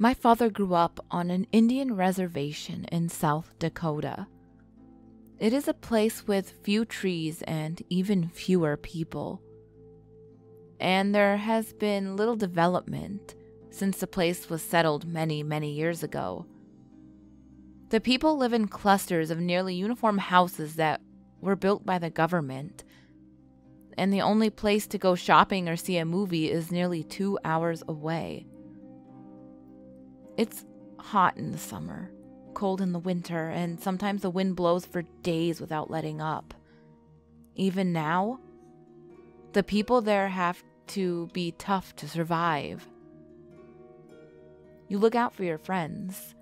My father grew up on an Indian reservation in South Dakota. It is a place with few trees and even fewer people. And there has been little development since the place was settled many, many years ago. The people live in clusters of nearly uniform houses that were built by the government, and the only place to go shopping or see a movie is nearly 2 hours away. It's hot in the summer, cold in the winter, and sometimes the wind blows for days without letting up. Even now, the people there have to be tough to survive. You look out for your friends,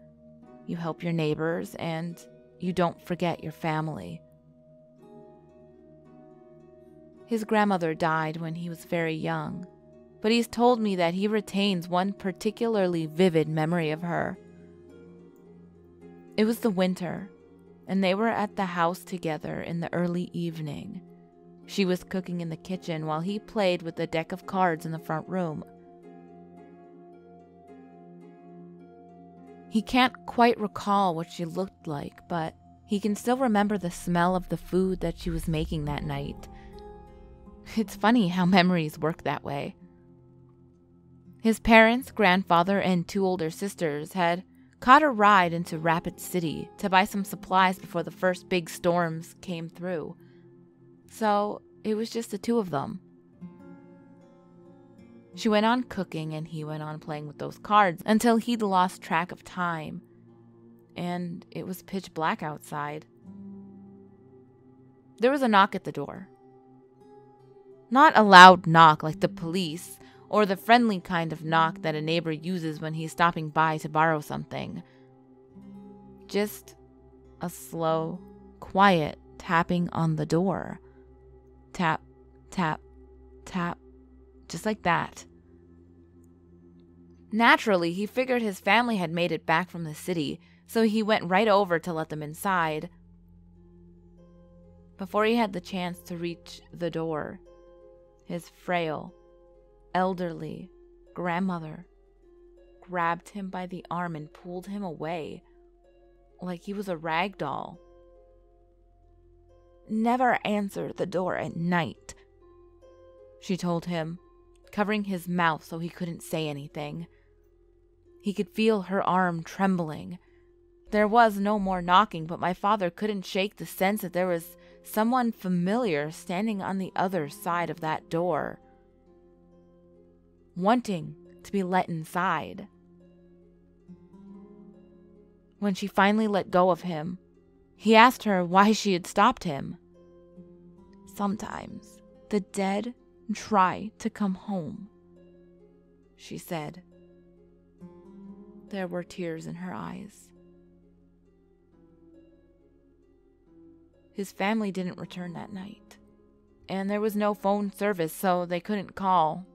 you help your neighbors, and you don't forget your family. His grandmother died when he was very young, but he's told me that he retains one particularly vivid memory of her. It was the winter, and they were at the house together in the early evening. She was cooking in the kitchen while he played with a deck of cards in the front room. He can't quite recall what she looked like, but he can still remember the smell of the food that she was making that night. It's funny how memories work that way. His parents, grandfather, and 2 older sisters had caught a ride into Rapid City to buy some supplies before the first big storms came through. So it was just the 2 of them. She went on cooking and he went on playing with those cards until he'd lost track of time, and it was pitch black outside. There was a knock at the door. Not a loud knock like the police, or the friendly kind of knock that a neighbor uses when he's stopping by to borrow something. Just a slow, quiet tapping on the door. Tap, tap, tap, just like that. Naturally, he figured his family had made it back from the city, so he went right over to let them inside. Before he had the chance to reach the door, his frail, elderly grandmother grabbed him by the arm and pulled him away, like he was a rag doll. "Never answer the door at night," she told him, covering his mouth so he couldn't say anything. He could feel her arm trembling. There was no more knocking, but my father couldn't shake the sense that there was someone familiar standing on the other side of that door, wanting to be let inside. When she finally let go of him, he asked her why she had stopped him. "Sometimes the dead try to come home," she said. There were tears in her eyes. His family didn't return that night, and there was no phone service, so they couldn't call.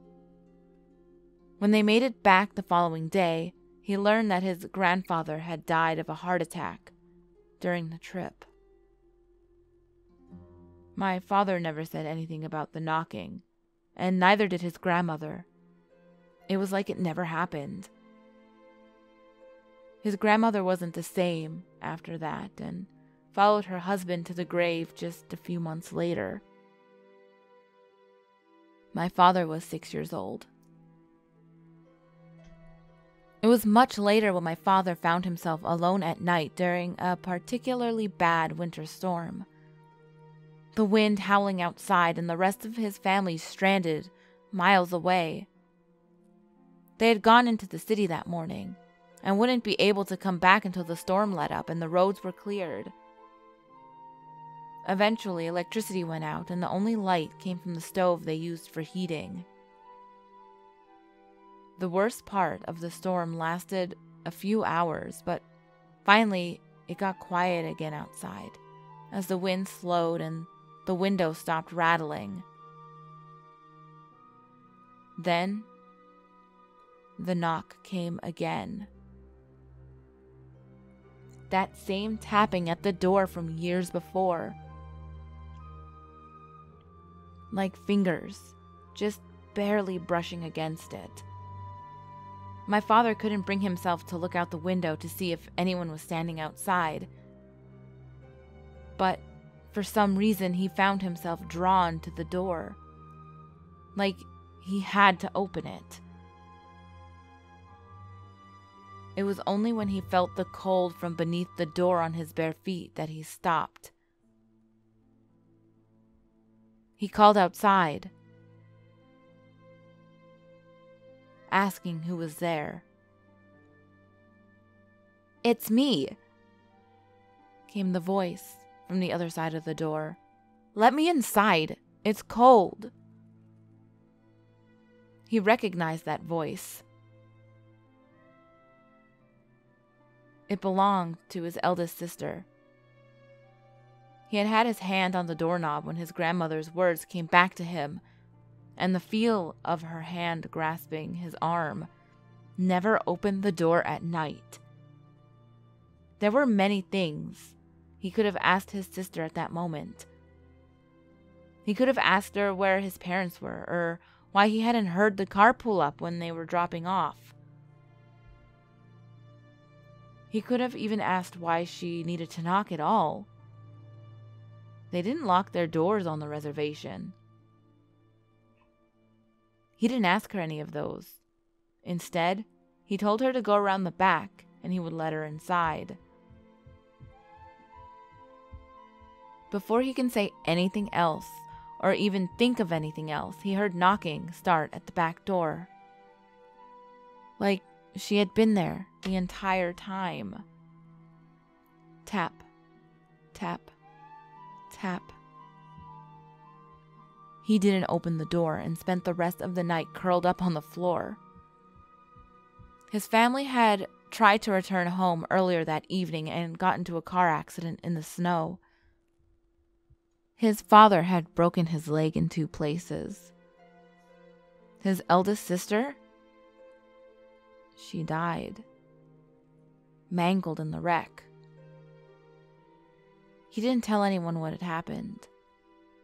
When they made it back the following day, he learned that his grandfather had died of a heart attack during the trip. My father never said anything about the knocking, and neither did his grandmother. It was like it never happened. His grandmother wasn't the same after that, and followed her husband to the grave just a few months later. My father was 6 years old. It was much later when my father found himself alone at night during a particularly bad winter storm. The wind howling outside and the rest of his family stranded miles away. They had gone into the city that morning and wouldn't be able to come back until the storm let up and the roads were cleared. Eventually, electricity went out and the only light came from the stove they used for heating. The worst part of the storm lasted a few hours, but finally it got quiet again outside as the wind slowed and the window stopped rattling. Then the knock came again. That same tapping at the door from years before. Like fingers, just barely brushing against it. My father couldn't bring himself to look out the window to see if anyone was standing outside. But for some reason, he found himself drawn to the door. Like he had to open it. It was only when he felt the cold from beneath the door on his bare feet that he stopped. He called outside, asking who was there. "It's me," came the voice from the other side of the door. "Let me inside. It's cold." He recognized that voice. It belonged to his eldest sister. He had had his hand on the doorknob when his grandmother's words came back to him, and the feel of her hand grasping his arm. Never open the door at night. There were many things he could have asked his sister at that moment. He could have asked her where his parents were, or why he hadn't heard the car pull up when they were dropping off. He could have even asked why she needed to knock at all. They didn't lock their doors on the reservation. He didn't ask her any of those. Instead, he told her to go around the back and he would let her inside. Before he can say anything else, or even think of anything else, he heard knocking start at the back door. Like she had been there the entire time. Tap, tap, tap. He didn't open the door and spent the rest of the night curled up on the floor. His family had tried to return home earlier that evening and got into a car accident in the snow. His father had broken his leg in 2 places. His eldest sister, she died, mangled in the wreck. He didn't tell anyone what had happened,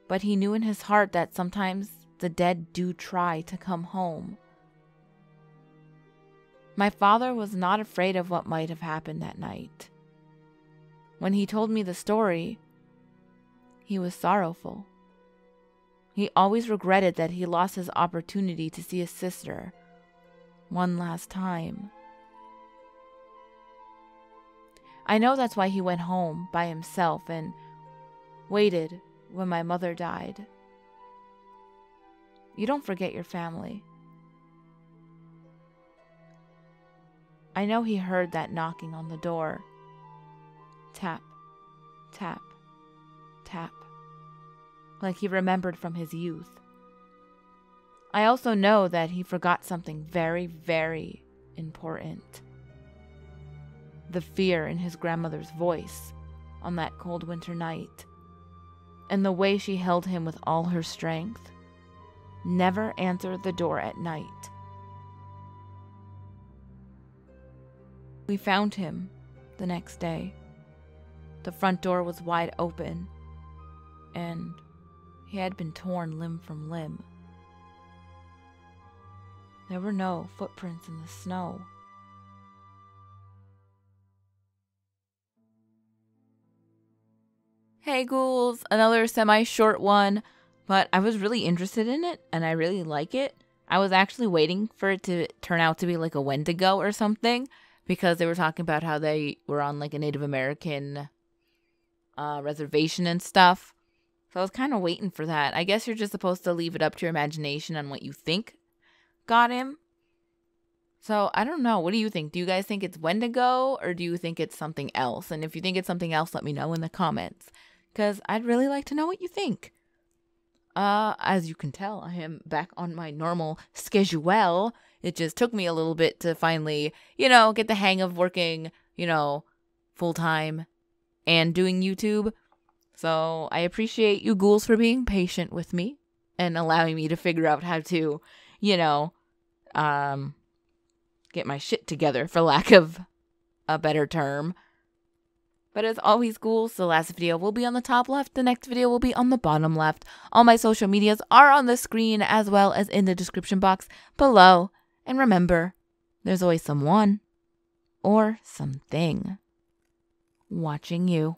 but he knew in his heart that sometimes the dead do try to come home. My father was not afraid of what might have happened that night. When he told me the story, he was sorrowful. He always regretted that he lost his opportunity to see his sister one last time. I know that's why he went home by himself and waited when my mother died. You don't forget your family. I know he heard that knocking on the door. Tap, tap, tap. Like he remembered from his youth. I also know that he forgot something very, very important. The fear in his grandmother's voice on that cold winter night, and the way she held him with all her strength. Never answer the door at night. We found him the next day. The front door was wide open, and he had been torn limb from limb. There were no footprints in the snow. Hey ghouls, another semi-short one, but I was really interested in it and I really like it. I was actually waiting for it to turn out to be like a Wendigo or something, because they were talking about how they were on like a Native American reservation and stuff. So I was kind of waiting for that. I guess you're just supposed to leave it up to your imagination on what you think got him. So I don't know. What do you think? Do you guys think it's Wendigo or do you think it's something else? And if you think it's something else, let me know in the comments, because I'd really like to know what you think. As you can tell, I am back on my normal schedule. It just took me a little bit to finally, get the hang of working, full time and doing YouTube. So I appreciate you ghouls for being patient with me and allowing me to figure out how to, get my shit together, for lack of a better term. But as always, ghouls, the last video will be on the top left. The next video will be on the bottom left. All my social medias are on the screen as well as in the description box below. And remember, there's always someone or something watching you.